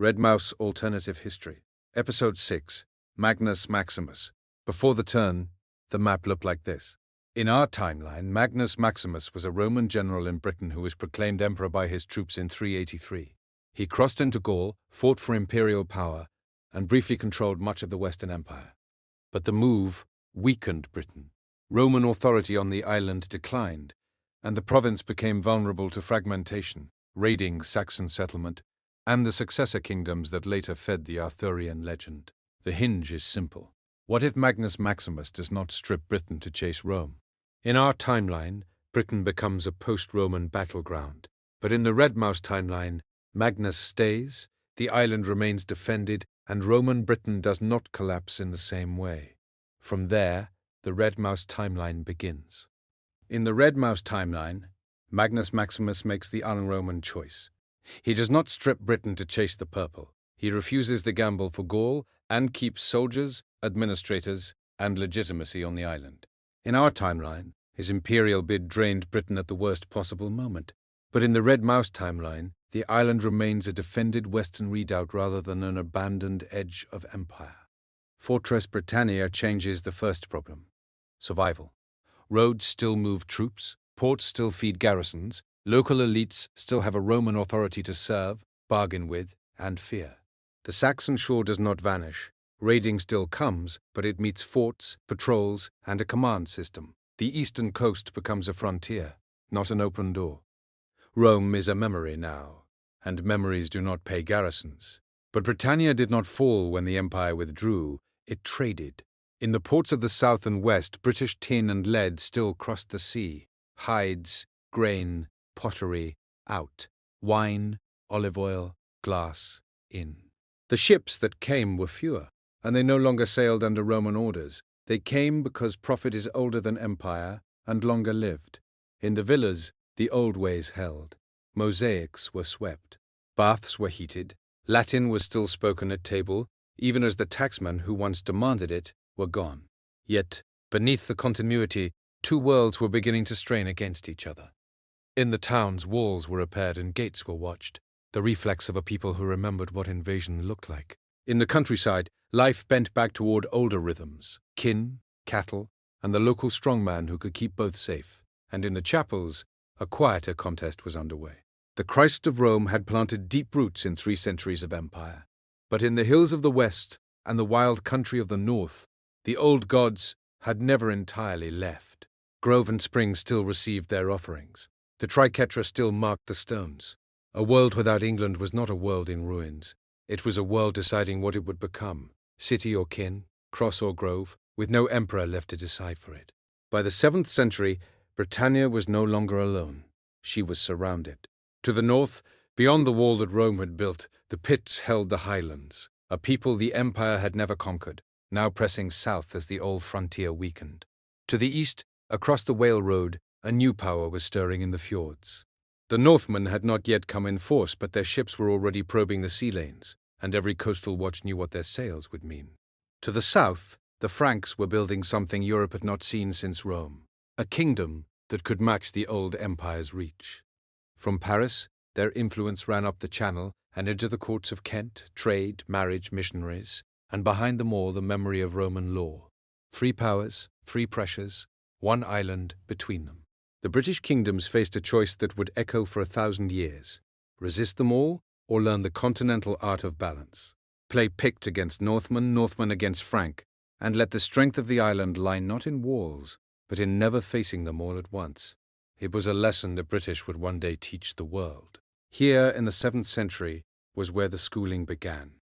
Red Mouse Alternative History. Episode 6, Magnus Maximus. Before the turn, the map looked like this. In our timeline, Magnus Maximus was a Roman general in Britain who was proclaimed emperor by his troops in 383. He crossed into Gaul, fought for imperial power, and briefly controlled much of the Western Empire. But the move weakened Britain. Roman authority on the island declined, and the province became vulnerable to fragmentation, raiding Saxon settlement, and the successor kingdoms that later fed the Arthurian legend. The hinge is simple. What if Magnus Maximus does not strip Britain to chase Rome? In our timeline, Britain becomes a post-Roman battleground. But in the Red Mouse timeline, Magnus stays, the island remains defended, and Roman Britain does not collapse in the same way. From there, the Red Mouse timeline begins. In the Red Mouse timeline, Magnus Maximus makes the un-Roman choice. He does not strip Britain to chase the purple. He refuses the gamble for Gaul and keeps soldiers, administrators, and legitimacy on the island. In our timeline, his imperial bid drained Britain at the worst possible moment. But in the Red Mouse timeline, the island remains a defended western redoubt rather than an abandoned edge of empire. Fortress Britannia changes the first problem: survival. Roads still move troops, ports still feed garrisons, local elites still have a Roman authority to serve, bargain with, and fear. The Saxon Shore does not vanish. Raiding still comes, but it meets forts, patrols, and a command system. The eastern coast becomes a frontier, not an open door. Rome is a memory now, and memories do not pay garrisons. But Britannia did not fall when the empire withdrew, it traded. In the ports of the south and west, British tin and lead still crossed the sea. Hides, grain, pottery, out. Wine, olive oil, glass, in. The ships that came were fewer, and they no longer sailed under Roman orders. They came because profit is older than empire and longer lived. In the villas, the old ways held. Mosaics were swept. Baths were heated. Latin was still spoken at table, even as the tacksmen who once demanded it were gone. Yet, beneath the continuity, two worlds were beginning to strain against each other. In the towns, walls were repaired and gates were watched, the reflex of a people who remembered what invasion looked like. In the countryside, life bent back toward older rhythms: kin, cattle, and the local strongman who could keep both safe. And in the chapels, a quieter contest was underway. The Christ of Rome had planted deep roots in 3 centuries of empire. But in the hills of the west and the wild country of the north, the old gods had never entirely left. Grove and spring still received their offerings. The triquetra still marked the stones. A world without England was not a world in ruins. It was a world deciding what it would become, city or kin, cross or grove, with no emperor left to decide for it. By the 7th century, Britannia was no longer alone. She was surrounded. To the north, beyond the wall that Rome had built, the Picts held the highlands, a people the empire had never conquered, now pressing south as the old frontier weakened. To the east, across the Whale Road, a new power was stirring in the fjords. The Northmen had not yet come in force, but their ships were already probing the sea lanes, and every coastal watch knew what their sails would mean. To the south, the Franks were building something Europe had not seen since Rome, a kingdom that could match the old empire's reach. From Paris, their influence ran up the Channel and into the courts of Kent, trade, marriage, missionaries, and behind them all the memory of Roman law. 3 powers, 3 pressures, 1 island between them. The British kingdoms faced a choice that would echo for 1,000 years: resist them all, or learn the continental art of balance. Play Pict against Northman, Northmen against Frank, and let the strength of the island lie not in walls, but in never facing them all at once. It was a lesson the British would one day teach the world. Here, in the 7th century, was where the schooling began.